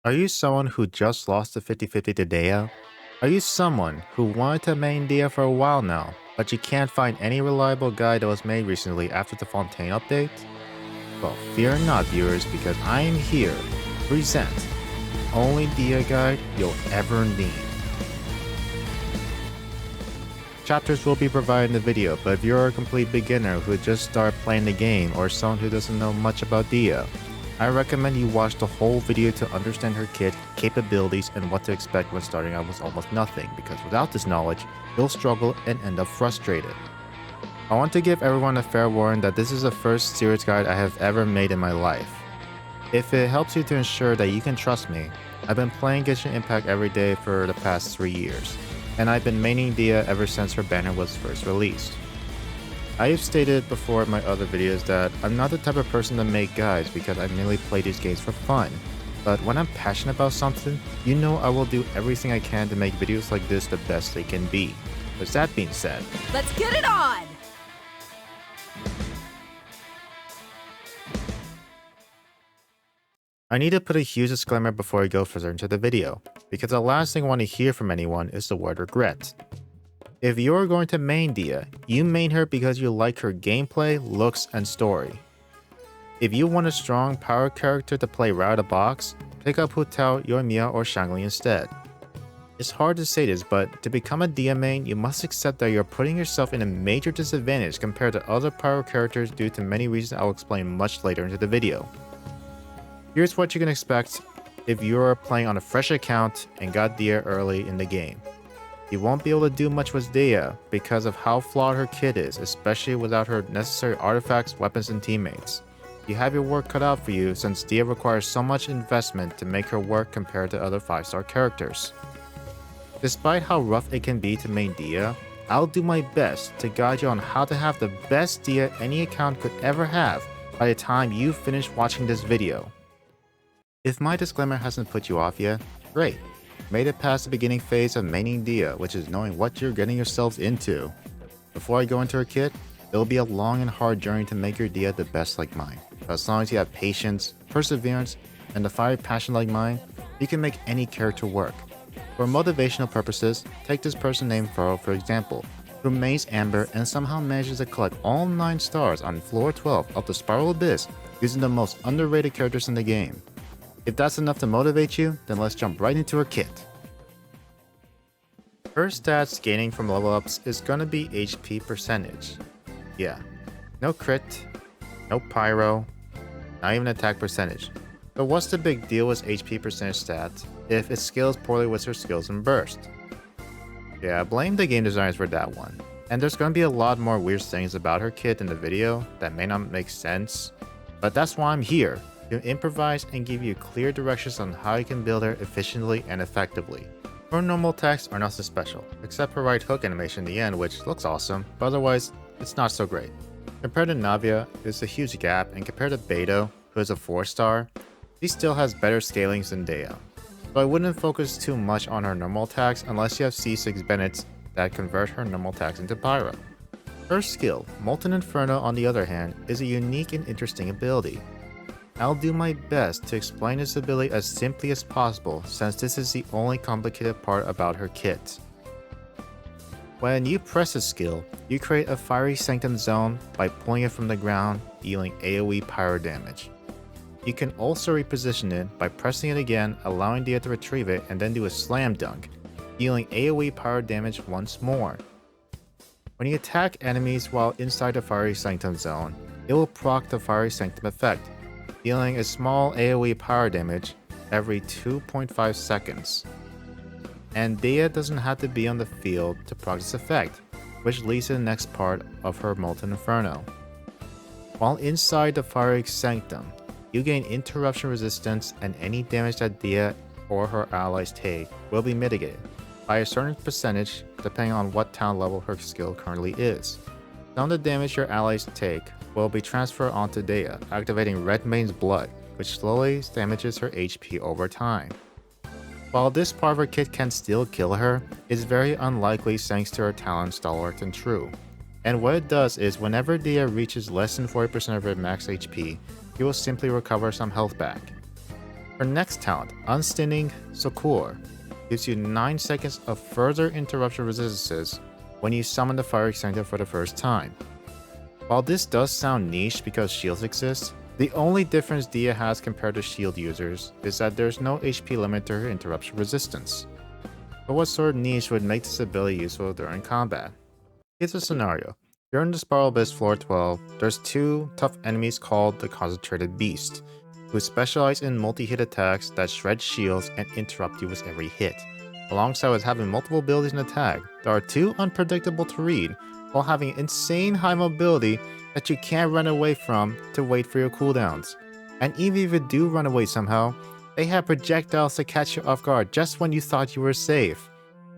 Are you someone who just lost the 50-50 to Dehya? Are you someone who wanted to main Dehya for a while now, but you can't find any reliable guide that was made recently after the Fontaine update? Well, fear not viewers, because I am here to present the only Dehya guide you'll ever need. Chapters will be provided in the video, but if you're a complete beginner who just started playing the game or someone who doesn't know much about Dehya, I recommend you watch the whole video to understand her kit, capabilities, and what to expect when starting out with almost nothing, because without this knowledge, you'll struggle and end up frustrated. I want to give everyone a fair warning that this is the first serious guide I have ever made in my life. If it helps you to ensure that you can trust me, I've been playing Genshin Impact every day for the past 3 years, and I've been maining Dehya ever since her banner was first released. I have stated before in my other videos that I'm not the type of person to make guides because I mainly play these games for fun. But when I'm passionate about something, you know I will do everything I can to make videos like this the best they can be. With that being said, let's get it on! I need to put a huge disclaimer before I go further into the video, because the last thing I want to hear from anyone is the word regret. If you're going to main Dehya, you main her because you like her gameplay, looks, and story. If you want a strong power character to play right out of the box, pick up Hu Tao, Yoimiya, or Shangli instead. It's hard to say this, but to become a Dehya main, you must accept that you're putting yourself in a major disadvantage compared to other power characters due to many reasons I'll explain much later into the video. Here's what you can expect if you're playing on a fresh account and got Dehya early in the game. You won't be able to do much with Dehya because of how flawed her kit is, especially without her necessary artifacts, weapons, and teammates. You have your work cut out for you since Dehya requires so much investment to make her work compared to other 5-star characters. Despite how rough it can be to main Dehya, I'll do my best to guide you on how to have the best Dehya any account could ever have by the time you finish watching this video. If my disclaimer hasn't put you off yet, great. Made it past the beginning phase of maining Dehya, which is knowing what you're getting yourselves into. Before I go into her kit, it'll be a long and hard journey to make your Dehya the best like mine. But as long as you have patience, perseverance, and the fiery passion like mine, you can make any character work. For motivational purposes, take this person named Furu for example, who mains Amber and somehow manages to collect all 9 stars on floor 12 of the Spiral Abyss using the most underrated characters in the game. If that's enough to motivate you, then let's jump right into her kit. Her stats gaining from level ups is gonna be HP percentage. Yeah, no crit, no pyro, not even attack percentage. But what's the big deal with HP percentage stats if it scales poorly with her skills and burst? Yeah, blame the game designers for that one. And there's gonna be a lot more weird things about her kit in the video that may not make sense, but that's why I'm here. To improvise and give you clear directions on how you can build her efficiently and effectively. Her normal attacks are nothing special, except her right hook animation in the end, which looks awesome, but otherwise, it's not so great. Compared to Navia, there's a huge gap, and compared to Beidou, who is a 4-star, she still has better scalings than Dehya. So I wouldn't focus too much on her normal attacks unless you have C6 Bennett's that convert her normal attacks into Pyro. Her skill, Molten Inferno on the other hand, is a unique and interesting ability. I'll do my best to explain this ability as simply as possible since this is the only complicated part about her kit. When you press this skill, you create a Fiery Sanctum zone by pulling it from the ground, dealing AoE pyro damage. You can also reposition it by pressing it again, allowing Dehya to retrieve it and then do a Slam Dunk, dealing AoE pyro damage once more. When you attack enemies while inside the Fiery Sanctum zone, it will proc the Fiery Sanctum effect, dealing a small AoE power damage every 2.5 seconds. And Dehya doesn't have to be on the field to proc this effect, which leads to the next part of her Molten Inferno. While inside the Fiery Sanctum, you gain interruption resistance and any damage that Dehya or her allies take will be mitigated by a certain percentage depending on what talent level her skill currently is. Some of the damage your allies take will be transferred onto Dehya, activating Red Main's Blood, which slowly damages her HP over time. While this part of her kit can still kill her, it's very unlikely thanks to her talent Stalwart and True. And what it does is whenever Dehya reaches less than 40% of her max HP, he will simply recover some health back. Her next talent, Unstinning Succor, gives you 9 seconds of further interruption resistances when you summon the Fiery Sanctum for the first time. While this does sound niche because shields exist, the only difference Dehya has compared to shield users is that there's no HP limit to her interruption resistance. But what sort of niche would make this ability useful during combat? Here's a scenario. You're in the Spiral Abyss floor 12, there's 2 tough enemies called the Concentrated Beast, who specialize in multi-hit attacks that shred shields and interrupt you with every hit. Alongside with having multiple abilities in attack, they are too unpredictable to read, while having insane high mobility that you can't run away from to wait for your cooldowns. And even if you do run away somehow, they have projectiles to catch you off guard just when you thought you were safe.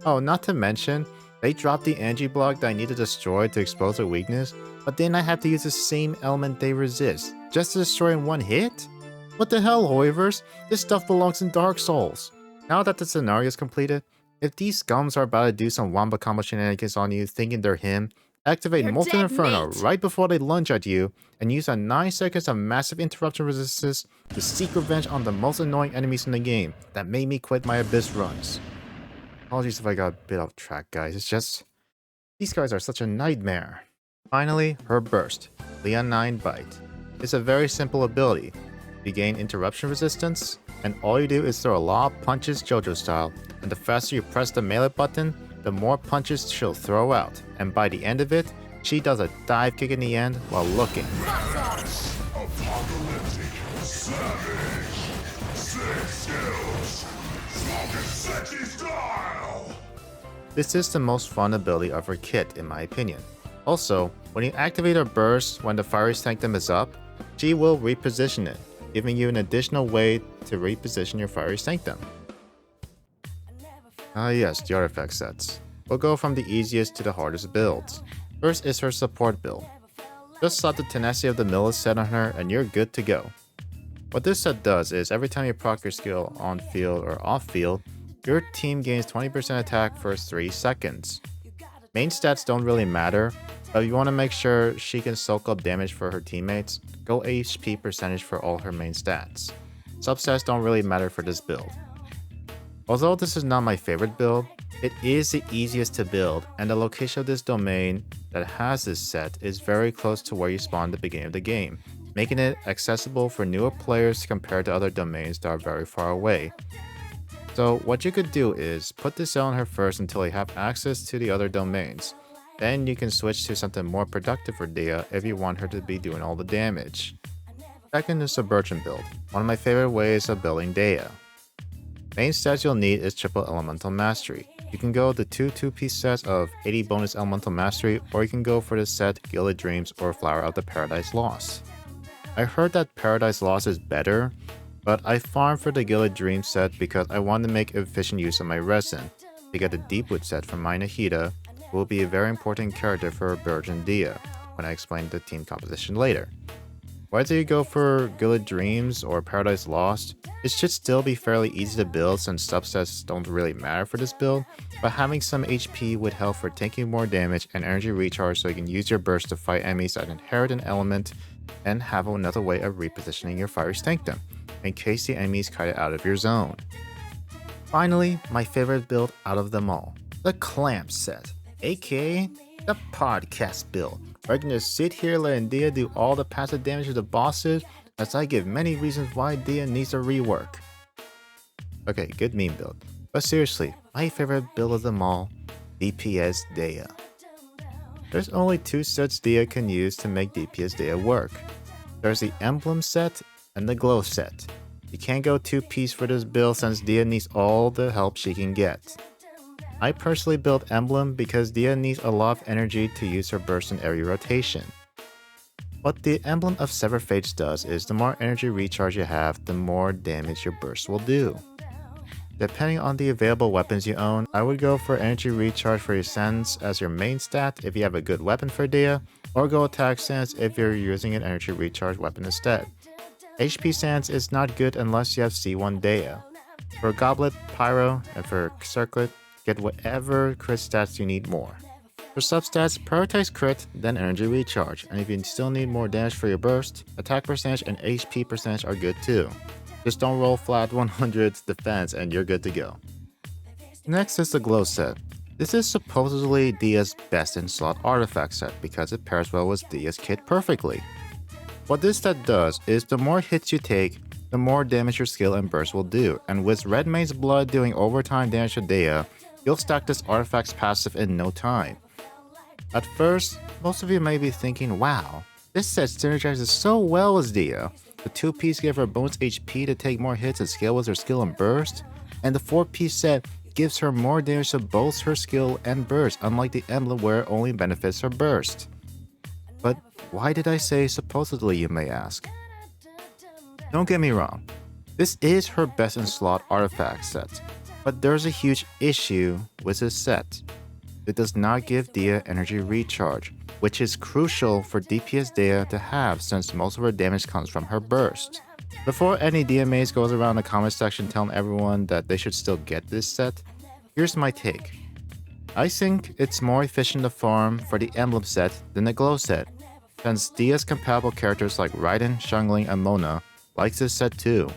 Oh, not to mention, they dropped the energy block that I need to destroy to expose their weakness, but then I have to use the same element they resist, just to destroy in one hit? What the hell, Hoivers? This stuff belongs in Dark Souls. Now that the scenario is completed, if these scums are about to do some Wamba combo shenanigans on you thinking they're him, activate Molten Inferno right before they lunge at you, and use a 9 seconds of massive interruption resistance to seek revenge on the most annoying enemies in the game that made me quit my Abyss runs. Apologies if I got a bit off track, guys. It's just, these guys are such a nightmare. Finally, her burst, Leonine Bite. It's a very simple ability. You gain interruption resistance, and all you do is throw a lot of punches JoJo style, and the faster you press the melee button, the more punches she'll throw out, and by the end of it, she does a dive kick in the end while looking. Apocalyptic, savage, sick skills, sexy style. This is the most fun ability of her kit in my opinion. Also, when you activate her burst when the Fiery Sanctum is up, she will reposition it, giving you an additional way to reposition your Fiery Sanctum. Ah yes, the artifact sets. We'll go from the easiest to the hardest builds. First is her support build. Just slap the Tenacity of the Mill set on her and you're good to go. What this set does is every time you proc your skill on field or off field, your team gains 20% attack for 3 seconds. Main stats don't really matter, but if you want to make sure she can soak up damage for her teammates, go HP percentage for all her main stats. Substats don't really matter for this build. Although this is not my favorite build, it is the easiest to build, and the location of this domain that has this set is very close to where you spawn at the beginning of the game, making it accessible for newer players compared to other domains that are very far away. So what you could do is put this on her first until you have access to the other domains. Then you can switch to something more productive for Dehya if you want her to be doing all the damage. Second is the burgeon build, one of my favorite ways of building Dehya. Main stats you'll need is triple elemental mastery. You can go the 2-piece sets of 80 bonus elemental mastery, or you can go for the set Gilded Dreams or Flower of the Paradise Lost. I heard that Paradise Lost is better, but I farmed for the Gilded Dreams set because I want to make efficient use of my resin to get the Deepwood set from Minahita, who will be a very important character for Burgeon Dehya when I explain the team composition later. Whether you go for Gilded Dreams or Paradise Lost, it should still be fairly easy to build since subsets don't really matter for this build, but having some HP would help for taking more damage and energy recharge so you can use your burst to fight enemies that inherit an element and have another way of repositioning your Fiery Sanctum, in case the enemies cut it out of your zone. Finally, my favorite build out of them all, the Clamp set, aka the podcast build. We're gonna sit here letting Dehya do all the passive damage to the bosses as I give many reasons why Dehya needs a rework. Okay, good meme build. But seriously, my favorite build of them all, DPS Dehya. There's only 2 sets Dehya can use to make DPS Dehya work. There's the Emblem set and the Glow set. You can't go 2-piece for this build since Dehya needs all the help she can get. I personally built Emblem because Dehya needs a lot of energy to use her burst in every rotation. What the Emblem of Severed Fates does is the more energy recharge you have, the more damage your burst will do. Depending on the available weapons you own, I would go for energy recharge for your Sense as your main stat if you have a good weapon for Dehya, or go attack Sense if you're using an energy recharge weapon instead. HP Sense is not good unless you have C1 Dehya. For Goblet, Pyro, and for Circlet, get whatever crit stats you need more. For substats, prioritize crit, then energy recharge, and if you still need more damage for your burst, attack percentage and HP percentage are good too. Just don't roll flat 100s defense and you're good to go. Next is the Glow set. This is supposedly Dehya's best in slot artifact set because it pairs well with Dehya's kit perfectly. What this set does is the more hits you take, the more damage your skill and burst will do, and with Red Maid's Blood doing overtime damage to Dehya, you'll stack this artifact's passive in no time. At first, most of you may be thinking, wow, this set synergizes so well with Dehya. The 2-piece gave her bonus HP to take more hits and scale with her skill and burst, and the 4-piece set gives her more damage to both her skill and burst, unlike the emblem where it only benefits her burst. But why did I say supposedly, you may ask? Don't get me wrong, this is her best in slot artifact set, but there's a huge issue with this set. It does not give Dehya energy recharge, which is crucial for DPS Dehya to have since most of her damage comes from her burst. Before any DMAs goes around the comment section telling everyone that they should still get this set, here's my take. I think it's more efficient to farm for the emblem set than the glow set, since Dehya's compatible characters like Raiden, Xiangling, and Mona likes this set too.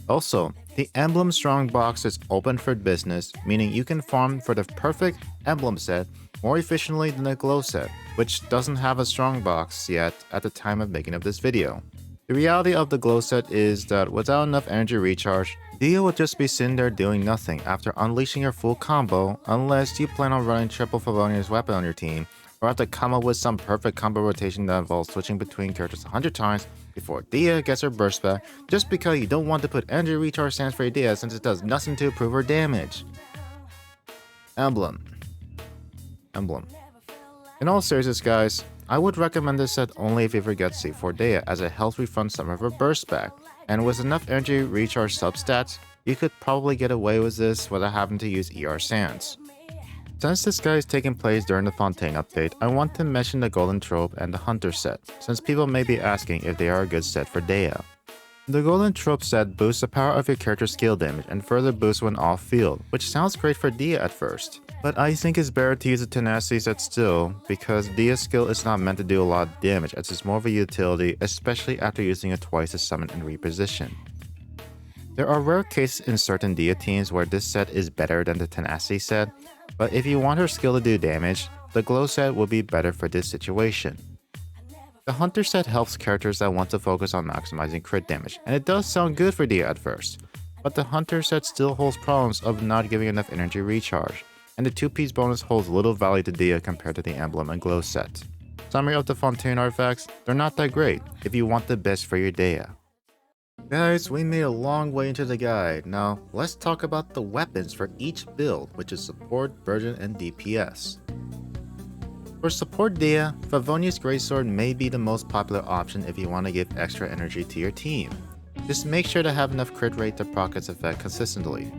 Also, the emblem strong box is open for business, meaning you can farm for the perfect emblem set more efficiently than the glow set, which doesn't have a strong box yet at the time of making of this video. The reality of the glow set is that without enough energy recharge, Dehya will just be sitting there doing nothing after unleashing her full combo unless you plan on running triple Favonius weapon on your team, or have to come up with some perfect combo rotation that involves switching between characters 100 times before Dehya gets her burst back, just because you don't want to put energy recharge stands for your Dehya since it does nothing to improve her damage. Emblem. In all seriousness guys, I would recommend this set only if you forget C4 Dehya, as it helps refund some of her burst back, and with enough energy recharge substats, you could probably get away with this without having to use ER Sands. Since this guy is taking place during the Fontaine update, I want to mention the Golden Trope and the Hunter set, since people may be asking if they are a good set for Dehya. The Golden Trope set boosts the power of your character's skill damage and further boosts when off-field, which sounds great for Dehya at first. But I think it's better to use a Tenacity set still, because Dehya's skill is not meant to do a lot of damage as it's more of a utility, especially after using it twice to summon and reposition. There are rare cases in certain Dehya teams where this set is better than the Tenacity set, but if you want her skill to do damage, the Glow set will be better for this situation. The Hunter set helps characters that want to focus on maximizing crit damage, and it does sound good for Dehya at first, but the Hunter set still holds problems of not giving enough energy recharge, and the 2-piece bonus holds little value to Dehya compared to the Emblem and Glow set. Summary of the Fontaine artifacts, they're not that great if you want the best for your Dehya. Guys, we made a long way into the guide. Now, let's talk about the weapons for each build, which is support, burgeon, and DPS. For support Dehya, Favonius Greatsword may be the most popular option if you want to give extra energy to your team. Just make sure to have enough crit rate to proc its effect consistently.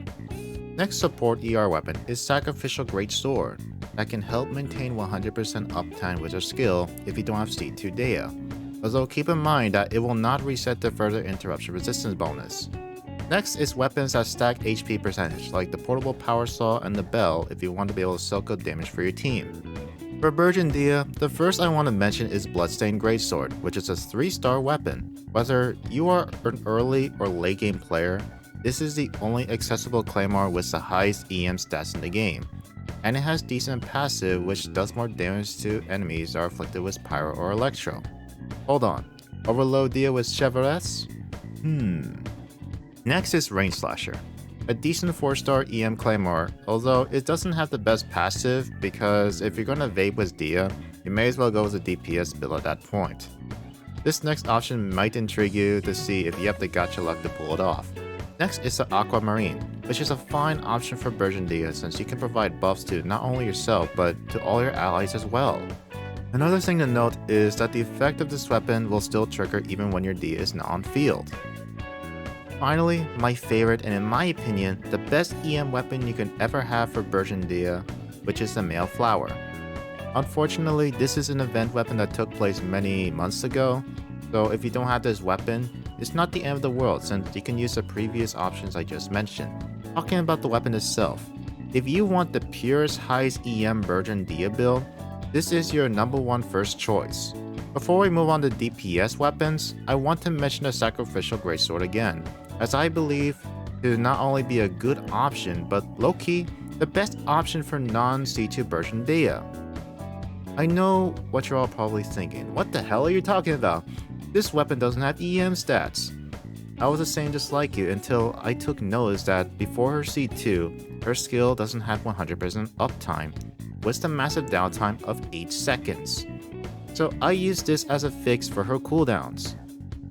Next support ER weapon is Sacrificial Greatsword, that can help maintain 100% uptime with your skill if you don't have C2 Dehya. Although keep in mind that it will not reset the further interruption resistance bonus. Next is weapons that stack HP percentage, like the portable power saw and the bell if you want to be able to soak up damage for your team. For Burgeon Dehya, the first I want to mention is Bloodstained Greatsword, which is a 3-star weapon. Whether you are an early or late game player, this is the only accessible claymore with the highest EM stats in the game. And it has decent passive which does more damage to enemies that are afflicted with Pyro or Electro. Hold on, overload Dehya with Chevrettes? Next is Range Slasher, a decent 4-star EM claymore, although it doesn't have the best passive because if you're gonna vape with Dehya, you may as well go with a DPS build at that point. This next option might intrigue you to see if you have the gacha luck to pull it off. Next is the Aquamarine, which is a fine option for Burgeon Dehya since you can provide buffs to not only yourself but to all your allies as well. Another thing to note is that the effect of this weapon will still trigger even when your Dehya is not on field. Finally, my favorite and in my opinion, the best EM weapon you can ever have for Burgeon Dehya, which is the Male Flower. Unfortunately, this is an event weapon that took place many months ago, so if you don't have this weapon, it's not the end of the world since you can use the previous options I just mentioned. Talking about the weapon itself, if you want the purest highest EM Burgeon Dehya build, this is your #1 first choice. Before we move on to DPS weapons, I want to mention the Sacrificial Greatsword again. as I believe to not only be a good option, but low-key, the best option for non-C2 version Dehya. I know what you're all probably thinking, what the hell are you talking about? This weapon doesn't have EM stats. I was the same just like you until I took notice that before her C2, her skill doesn't have 100% uptime, with a massive downtime of 8 seconds. So I used this as a fix for her cooldowns.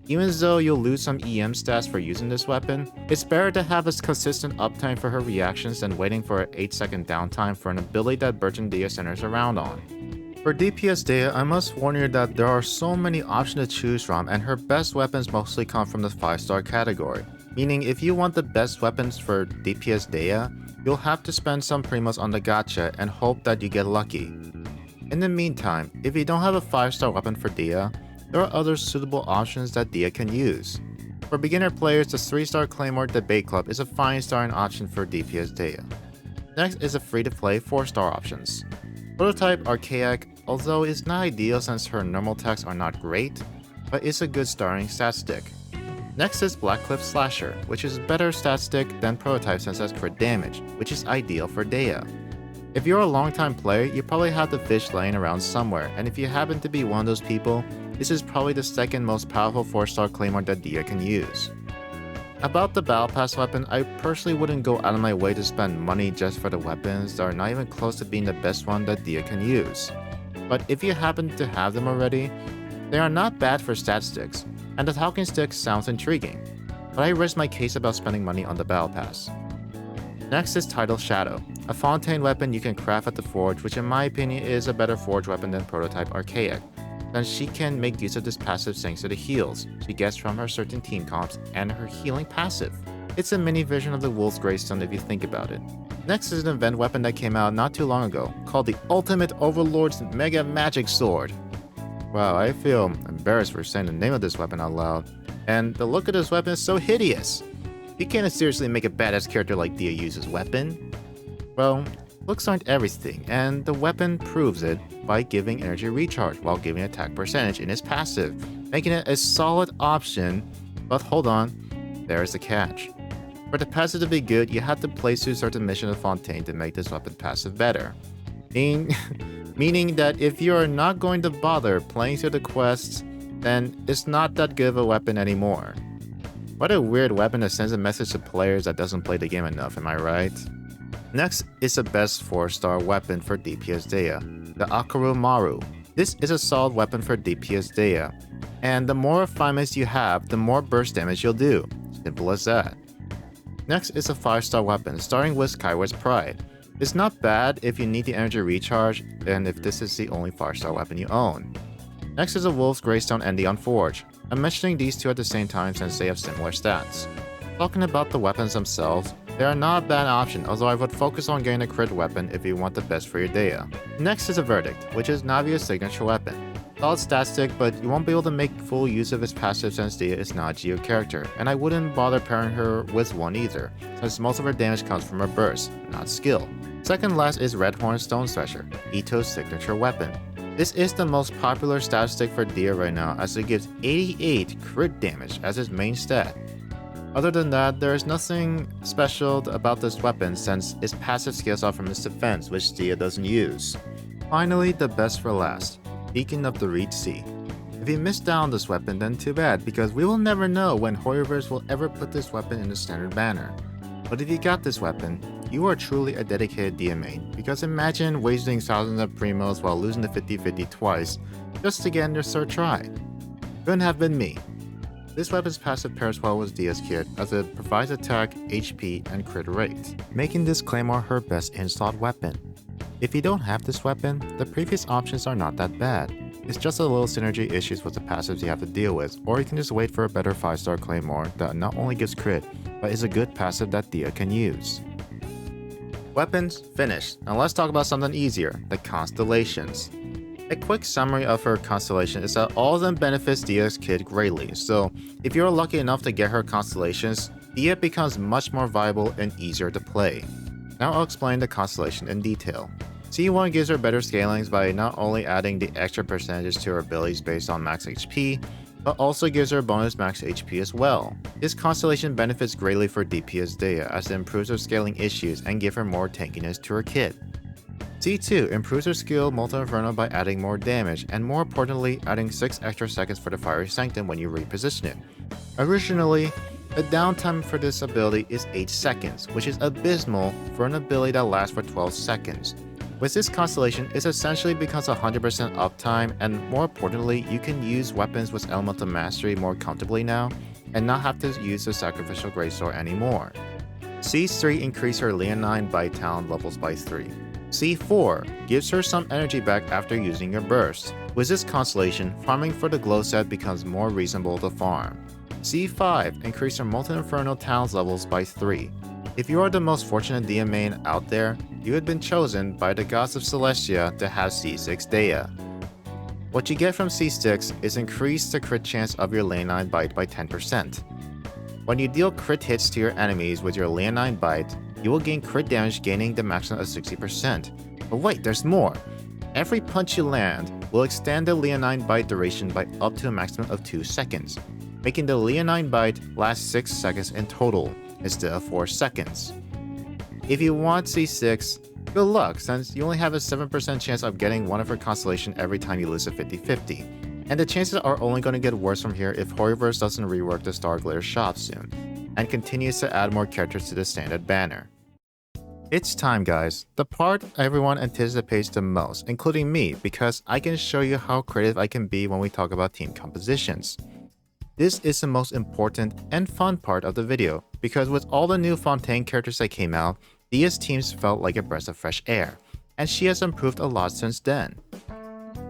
Even though you'll lose some EM stats for using this weapon, it's better to have a consistent uptime for her reactions than waiting for an 8-second downtime for an ability that burgeon Dehya centers around on. For DPS Dehya, I must warn you that there are so many options to choose from, and her best weapons mostly come from the 5-star category. Meaning if you want the best weapons for DPS Dehya, you'll have to spend some primos on the gacha and hope that you get lucky. In the meantime, if you don't have a 5-star weapon for Dehya, there are other suitable options that Dehya can use. For beginner players, the 3-star Claymore Debate Club is a fine starting option for DPS Dehya. Next is the free-to-play 4-star options. Prototype Archaic, although it's not ideal since her normal attacks are not great, but it's a good starting stat stick. Next is Blackcliff Slasher, which is a better stat stick than Prototype since it has crit damage, which is ideal for Dehya. If you're a long-time player, you probably have the fish laying around somewhere, and if you happen to be one of those people, this is probably the second most powerful 4-star Claymore that Dehya can use. About the Battle Pass weapon, I personally wouldn't go out of my way to spend money just for the weapons that are not even close to being the best one that Dehya can use. But if you happen to have them already, they are not bad for stat sticks, and the Talking Stick sounds intriguing, but I rest my case about spending money on the Battle Pass. Next is Tidal Shadow, a Fontaine weapon you can craft at the Forge, which in my opinion is a better Forge weapon than Prototype Archaic, since she can make use of this passive thanks to the heals she gets from her certain team comps and her healing passive. It's a mini version of the Wolf's Greystone if you think about it. Next is an event weapon that came out not too long ago, called the Ultimate Overlord's Mega Magic Sword. Wow, I feel embarrassed for saying the name of this weapon out loud. And the look of this weapon is so hideous. You can't seriously make a badass character like Dehya use this weapon. Well, looks aren't everything, and the weapon proves it by giving energy recharge while giving attack percentage in its passive, making it a solid option, but hold on, there's the catch. For the passive to be good, you have to play through certain missions of Fontaine to make this weapon passive better. Meaning that if you are not going to bother playing through the quests, then it's not that good of a weapon anymore. What a weird weapon that sends a message to players that doesn't play the game enough, am I right? Next is the best 4-star weapon for DPS Dehya, the Akaru Maru. This is a solid weapon for DPS Dehya, and the more refinements you have, the more burst damage you'll do. Simple as that. Next is a 5-star weapon, starting with Skyward's Pride. It's not bad if you need the energy recharge, and if this is the only 5-star weapon you own. Next is a Wolf's Greystone and the Unforged. I'm mentioning these two at the same time since they have similar stats. Talking about the weapons themselves, they are not a bad option, although I would focus on getting a crit weapon if you want the best for your Dehya. Next is a Verdict, which is Navia's signature weapon. Solid stat stick, but you won't be able to make full use of its passive since Dehya is not a Geo character, and I wouldn't bother pairing her with one either, since most of her damage comes from her burst, not skill. Second last is Redhorn Stone Thresher, Ito's signature weapon. This is the most popular stat stick for Dehya right now, as it gives 88 crit damage as its main stat. Other than that, there is nothing special about this weapon since its passive scales off from its defense, which Dehya doesn't use. Finally, the best for last, Beacon of the Reed Sea. If you missed out on this weapon, then too bad, because we will never know when Hoyoverse will ever put this weapon in the standard banner. But if you got this weapon, you are truly a dedicated Dehya main, because imagine wasting thousands of primos while losing the 50-50 twice just to get in your third try. Couldn't have been me. This weapon's passive pairs well with Dehya's kit as it provides attack, HP, and crit rate, making this Claymore her best installed weapon. If you don't have this weapon, the previous options are not that bad. It's just a little synergy issues with the passives you have to deal with, or you can just wait for a better 5-star Claymore that not only gives crit, but is a good passive that Dehya can use. Weapons, finished. Now let's talk about something easier, the Constellations. A quick summary of her Constellation is that all of them benefits Dehya's kit greatly, so if you're lucky enough to get her Constellations, Dehya becomes much more viable and easier to play. Now I'll explain the Constellation in detail. C1 gives her better scalings by not only adding the extra percentages to her abilities based on max HP, but also gives her bonus max HP as well. This constellation benefits greatly for DPS Dehya as it improves her scaling issues and give her more tankiness to her kit. C2 improves her skill Molten Inferno by adding more damage, and more importantly, adding 6 extra seconds for the Fiery Sanctum when you reposition it. Originally, the downtime for this ability is 8 seconds, which is abysmal for an ability that lasts for 12 seconds. With this constellation, it essentially becomes 100% uptime, and more importantly, you can use weapons with Elemental Mastery more comfortably now, and not have to use the Sacrificial Greatsword anymore. C3 increases her Leonine Bite talent levels by 3. C4 gives her some energy back after using your burst. With this constellation, farming for the glow set becomes more reasonable to farm. C5 increases her Molten Inferno talent levels by 3. If you are the most fortunate Dehya main out there, you had been chosen by the gods of Celestia to have C6 Dehya. What you get from C6 is increase the crit chance of your Leonine Bite by 10%. When you deal crit hits to your enemies with your Leonine Bite, you will gain crit damage gaining the maximum of 60%. But wait, there's more! Every punch you land will extend the Leonine Bite duration by up to a maximum of 2 seconds, making the Leonine Bite last 6 seconds in total, instead of 4 seconds. If you want C6, good luck since you only have a 7% chance of getting one of her constellation every time you lose a 50-50. And the chances are only going to get worse from here if Horrorverse doesn't rework the Star Glitter shop soon, and continues to add more characters to the standard banner. It's time, guys, the part everyone anticipates the most, including me, because I can show you how creative I can be when we talk about team compositions. This is the most important and fun part of the video, because with all the new Fontaine characters that came out, Dehya's teams felt like a breath of fresh air, and she has improved a lot since then.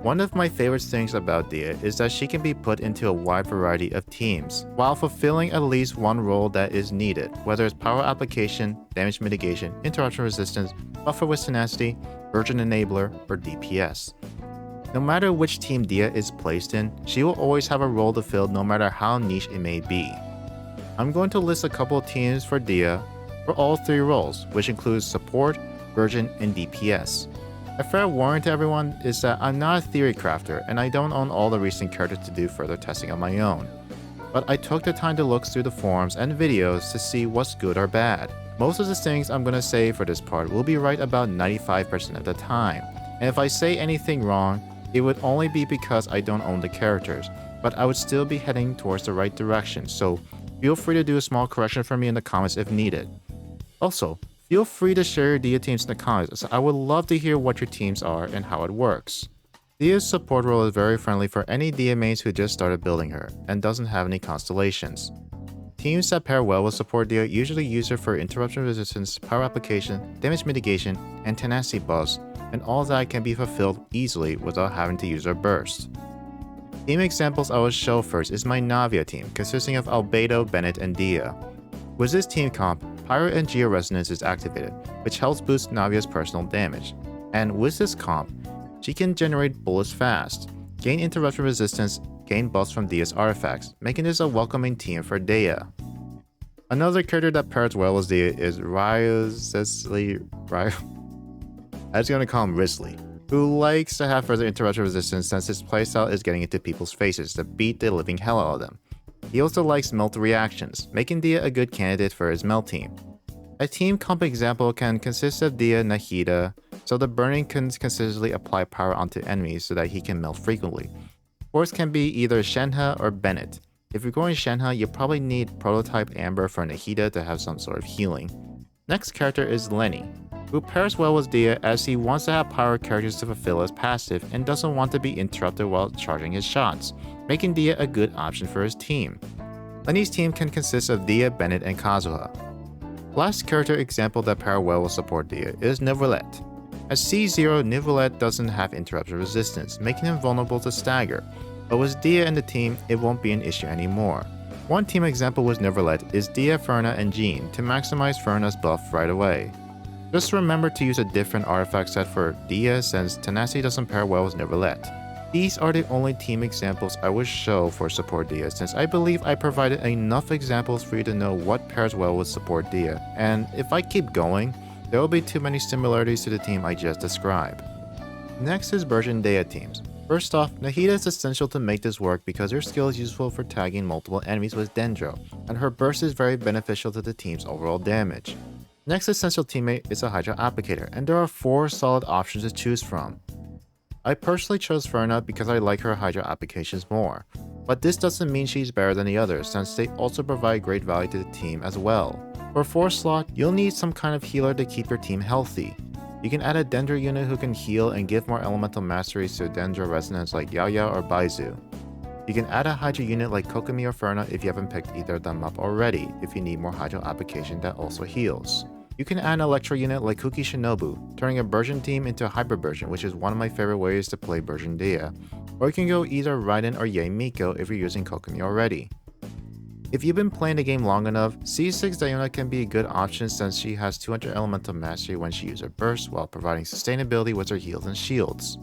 One of my favorite things about Dehya is that she can be put into a wide variety of teams, while fulfilling at least one role that is needed, whether it's power application, damage mitigation, interruption resistance, buffer with tenacity, burgeon enabler, or DPS. No matter which team Dehya is placed in, she will always have a role to fill no matter how niche it may be. I'm going to list a couple of teams for Dehya for all 3 roles, which includes support, burgeon, and DPS. A fair warning to everyone is that I'm not a theory crafter and I don't own all the recent characters to do further testing on my own. But I took the time to look through the forums and videos to see what's good or bad. Most of the things I'm going to say for this part will be right about 95% of the time, and if I say anything wrong, it would only be because I don't own the characters, but I would still be heading towards the right direction, so feel free to do a small correction for me in the comments if needed. Also, feel free to share your Dehya teams in the comments, as I would love to hear what your teams are and how it works. Dehya's support role is very friendly for any Dehya mains who just started building her, and doesn't have any constellations. Teams that pair well with support Dehya usually use her for interruption resistance, power application, damage mitigation, and tenacity buffs, and all that can be fulfilled easily without having to use her burst. Team examples I will show first is my Navia team, consisting of Albedo, Bennett, and Dehya. With this team comp, Pyro and Geo Resonance is activated, which helps boost Navia's personal damage. And with this comp, she can generate bullets fast, gain interruption resistance, gain buffs from Dehya's artifacts, making this a welcoming team for Dehya. Another character that pairs well with Dehya is I was gonna call him Risley, who likes to have further interruption resistance since his playstyle is getting into people's faces to beat the living hell out of them. He also likes melt reactions, making Dehya a good candidate for his melt team. A team comp example can consist of Dehya Nahida, so the burning can consistently apply power onto enemies so that he can melt frequently. Fourth can be either Shenhe or Bennett. If you're going Shenhe, you probably need Prototype Amber for Nahida to have some sort of healing. Next character is Lenny, who pairs well with Dehya as he wants to have power characters to fulfill his passive and doesn't want to be interrupted while charging his shots, making Dehya a good option for his team. Lenny's team can consist of Dehya, Bennett, and Kazuha. Last character example that pair well with support Dehya is Neuvillette. As C0, Neuvillette doesn't have interruption resistance, making him vulnerable to stagger, but with Dehya in the team, it won't be an issue anymore. One team example with Neuvillette is Dehya, Ferna, and Jean to maximize Ferna's buff right away. Just remember to use a different artifact set for Dehya since Tenacity doesn't pair well with Neuvillette. These are the only team examples I will show for support Dehya since I believe I provided enough examples for you to know what pairs well with support Dehya, and if I keep going, there will be too many similarities to the team I just described. Next is burgeon Dehya teams. First off, Nahida is essential to make this work because her skill is useful for tagging multiple enemies with Dendro, and her burst is very beneficial to the team's overall damage. Next essential teammate is a Hydra Applicator, and there are 4 solid options to choose from. I personally chose Ferna because I like her Hydra applications more, but this doesn't mean she's better than the others since they also provide great value to the team as well. For 4th slot, you'll need some kind of healer to keep your team healthy. You can add a Dendro unit who can heal and give more elemental masteries to Dendro residents like Yao Yao or Baizu. You can add a Hydra unit like Kokomi or Ferna if you haven't picked either of them up already, if you need more Hydra application that also heals. You can add an Electro unit like Kuki Shinobu, turning a burgeon team into a hyper burgeon, which is one of my favorite ways to play burgeon Dehya. Or you can go either Raiden or Yae Miko if you're using Kokomi already. If you've been playing the game long enough, C6 Diona can be a good option since she has 200 elemental mastery when she uses her burst while providing sustainability with her heals and shields.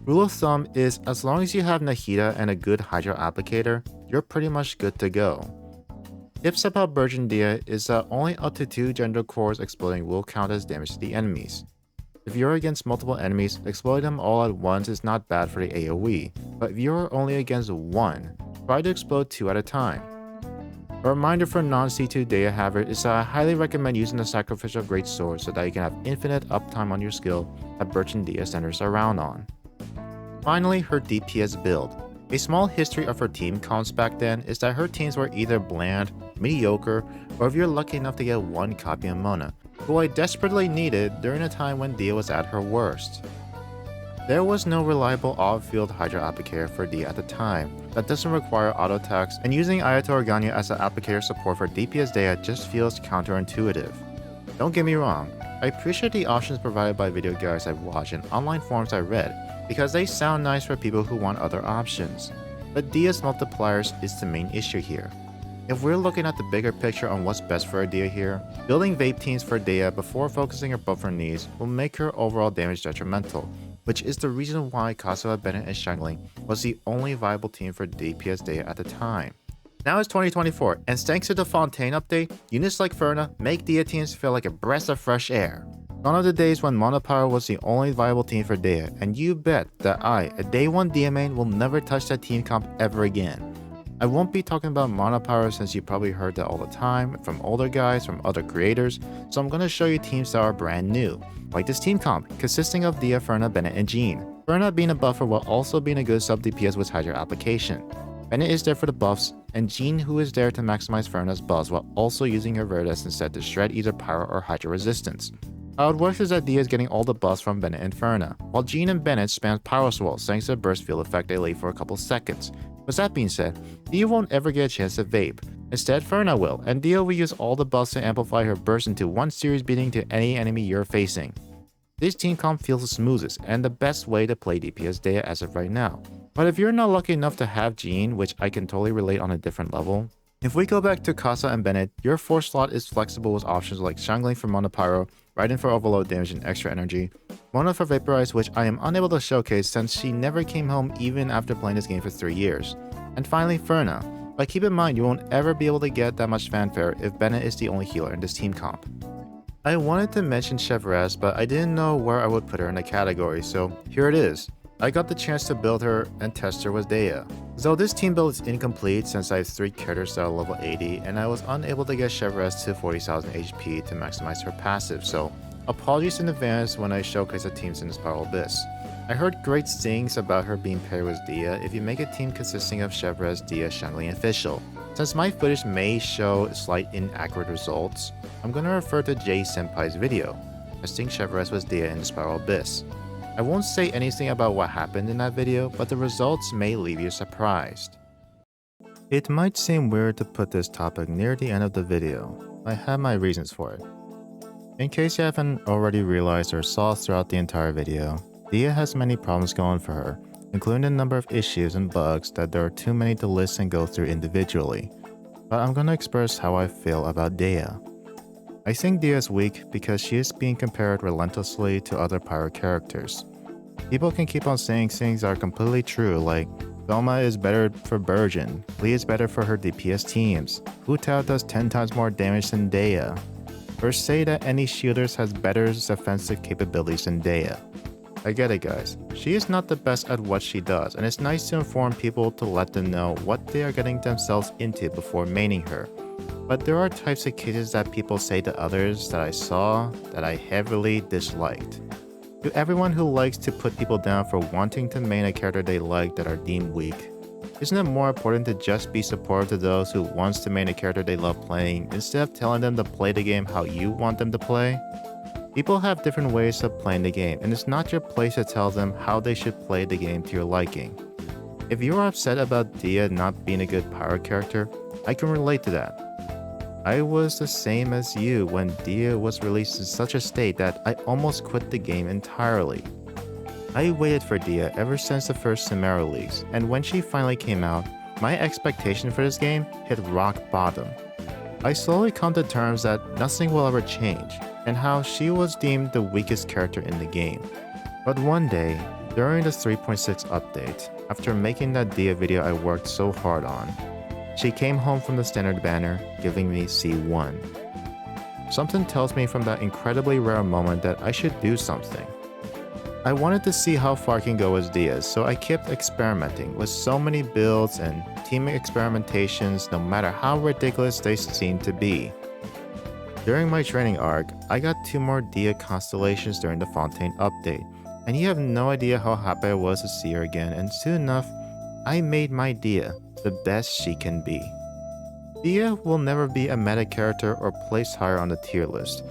Rule of thumb is as long as you have Nahida and a good Hydra applicator, you're pretty much good to go. Tips about burgeon Dehya is that only up to 2 Dendro cores exploding will count as damage to the enemies. If you're against multiple enemies, exploding them all at once is not bad for the AoE, but if you're only against one, try to explode 2 at a time. A reminder for non-C2 Dehya Havard is that I highly recommend using the Sacrificial Great Sword so that you can have infinite uptime on your skill that burgeon Dehya centers around on. Finally, her DPS build. A small history of her team comps back then is that her teams were either bland, mediocre, or if you're lucky enough to get one copy of Mona, who I desperately needed during a time when Dehya was at her worst. There was no reliable off-field Hydra applicator for Dehya at the time that doesn't require auto attacks, and using Ayato Organya as an applicator support for DPS Dehya just feels counterintuitive. Don't get me wrong, I appreciate the options provided by video guides I've watched and online forums I read, because they sound nice for people who want other options. But Dehya's multipliers is the main issue here. If we're looking at the bigger picture on what's best for a Dehya here, building vape teams for Dehya before focusing her buffer needs will make her overall damage detrimental, which is the reason why Kasuga, Bennett, and Shangling was the only viable team for DPS Dehya at the time. Now it's 2024, and thanks to the Fontaine update, units like Ferna make Dehya teams feel like a breath of fresh air. Gone are the days when Monopower was the only viable team for Dehya, and you bet that I, a day 1 Dehya main, will never touch that team comp ever again. I won't be talking about Monopower since you probably heard that all the time from older guys, from other creators, so I'm gonna show you teams that are brand new, like this team comp, consisting of Dehya, Ferna, Bennett, and Jean. Ferna being a buffer while also being a good sub DPS with Hydra application. Bennett is there for the buffs, and Jean who is there to maximize Ferna's buffs while also using her Veritas instead to shred either Pyro or Hydra resistance. How it works is that Dehya is getting all the buffs from Bennett and Ferna, while Jean and Bennett spam Power Swirls thanks to the burst field effect they leave for a couple seconds. With that being said, Dehya won't ever get a chance to vape. Instead, Ferna will, and Dehya will use all the buffs to amplify her burst into one series beating to any enemy you're facing. This team comp feels the smoothest and the best way to play DPS Dehya as of right now. But if you're not lucky enough to have Jean, which I can totally relate on a different level, if we go back to Kasa and Bennett, your 4th slot is flexible with options like Shangling for Mono Pyro, Raiden for overload damage and extra energy, Mona for Vaporize, which I am unable to showcase since she never came home even after playing this game for 3 years, and finally Ferna. But keep in mind you won't ever be able to get that much fanfare if Bennett is the only healer in this team comp. I wanted to mention Chevres, but I didn't know where I would put her in the category, so here it is. I got the chance to build her and test her with Dehya. Though this team build is incomplete since I have 3 characters that are level 80 and I was unable to get Chevres to 40,000 HP to maximize her passive, so apologies in advance when I showcase the teams in the Spiral Abyss. I heard great things about her being paired with Dehya if you make a team consisting of Chevres, Dehya, Shangling, and Fischl. Since my footage may show slight inaccurate results, I'm going to refer to J-Senpai's video, testing Chevres with Dehya in the Spiral Abyss. I won't say anything about what happened in that video, but the results may leave you surprised. It might seem weird to put this topic near the end of the video. I have my reasons for it. In case you haven't already realized or saw throughout the entire video, Dehya has many problems going for her, including a number of issues and bugs that there are too many to list and go through individually. But I'm gonna express how I feel about Dehya. I think Dehya is weak because she is being compared relentlessly to other Pyro characters. People can keep on saying things that are completely true, like Velma is better for burgeon, Lee is better for her DPS teams, Hu Tao does 10 times more damage than Dehya, or say that any shielders has better defensive capabilities than Dehya. I get it, guys. She is not the best at what she does, and it's nice to inform people to let them know what they are getting themselves into before maining her. But there are types of cases that people say to others that I saw that I heavily disliked. To everyone who likes to put people down for wanting to main a character they like that are deemed weak, isn't it more important to just be supportive to those who wants to main a character they love playing instead of telling them to play the game how you want them to play? People have different ways of playing the game, and it's not your place to tell them how they should play the game to your liking. If you are upset about Dehya not being a good pyro character, I can relate to that. I was the same as you when Dehya was released in such a state that I almost quit the game entirely. I waited for Dehya ever since the first Sumeru leaks, and when she finally came out, my expectation for this game hit rock bottom. I slowly come to terms that nothing will ever change, and how she was deemed the weakest character in the game. But one day, during the 3.6 update, after making that Dehya video I worked so hard on, she came home from the standard banner, giving me C1. Something tells me from that incredibly rare moment that I should do something. I wanted to see how far I can go as Dehya, so I kept experimenting with so many builds and teaming experimentations no matter how ridiculous they seemed to be. During my training arc, I got 2 more Dehya Constellations during the Fontaine update, and you have no idea how happy I was to see her again, and soon enough, I made my Dehya the best she can be. Dehya will never be a meta character or placed higher on the tier list,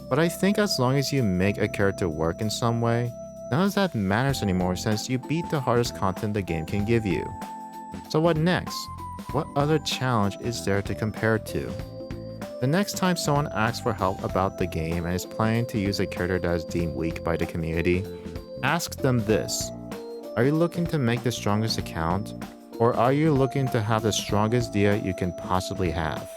but I think as long as you make a character work in some way, none of that matters anymore since you beat the hardest content the game can give you. So what next? What other challenge is there to compare to? The next time someone asks for help about the game and is planning to use a character that is deemed weak by the community, ask them this. Are you looking to make the strongest account? Or are you looking to have the strongest Dehya you can possibly have?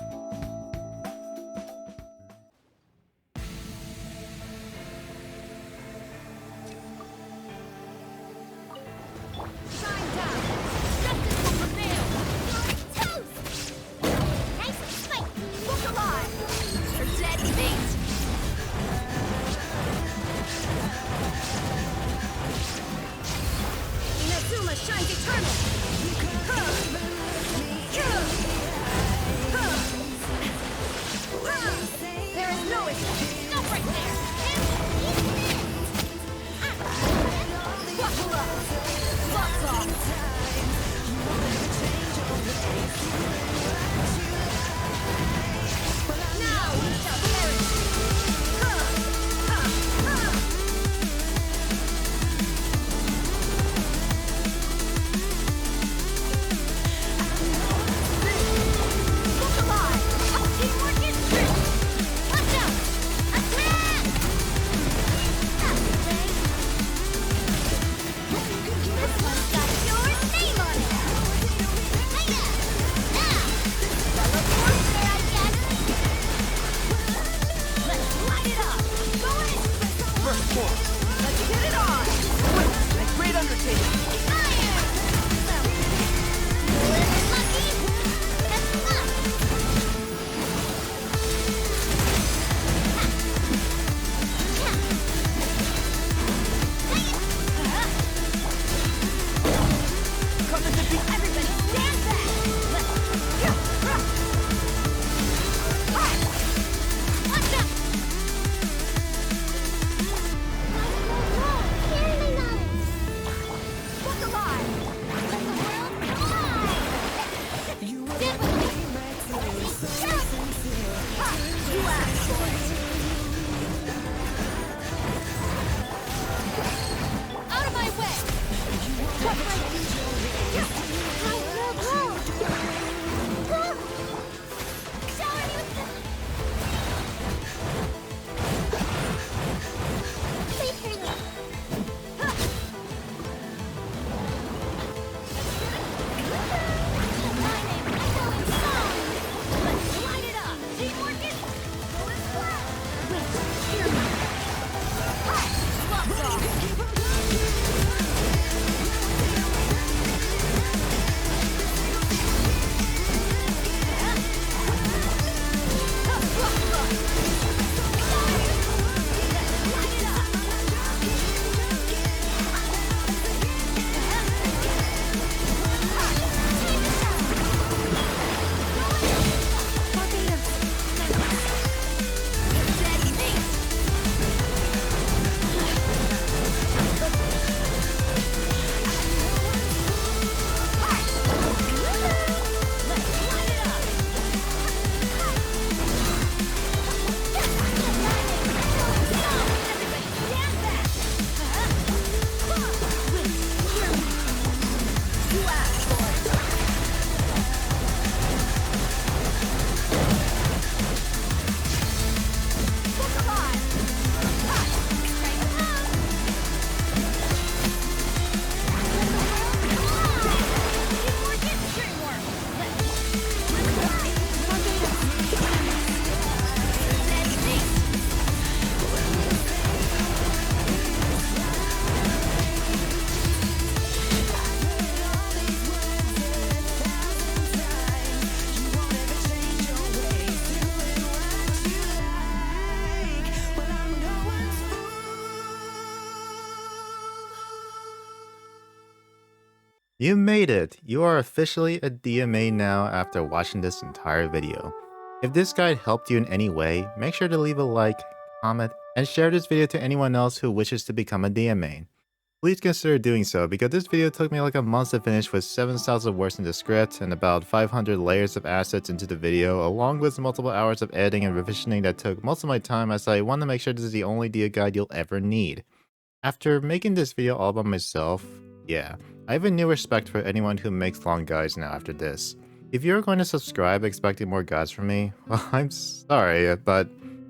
You made it! You are officially a DMA now after watching this entire video. If this guide helped you in any way, make sure to leave a like, comment, and share this video to anyone else who wishes to become a DMA. Please consider doing so because this video took me like a month to finish with 7 styles of words in the script and about 500 layers of assets into the video, along with multiple hours of editing and revisioning that took most of my time as I want to make sure this is the only DIA guide you'll ever need. After making this video all by myself, yeah, I have a new respect for anyone who makes long guides now after this. If you're going to subscribe expecting more guides from me, well, I'm sorry, but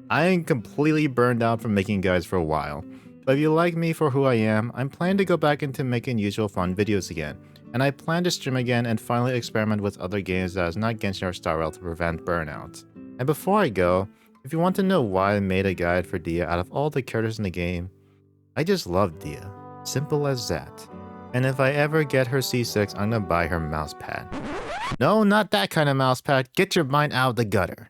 I am completely burned out from making guides for a while. But if you like me for who I am, I'm planning to go back into making usual fun videos again, and I plan to stream again and finally experiment with other games that is not Genshin or Star Rail to prevent burnout. And before I go, if you want to know why I made a guide for Dehya out of all the characters in the game, I just love Dehya. Simple as that. And if I ever get her C6, I'm gonna buy her mousepad. No, not that kind of mousepad. Get your mind out of the gutter.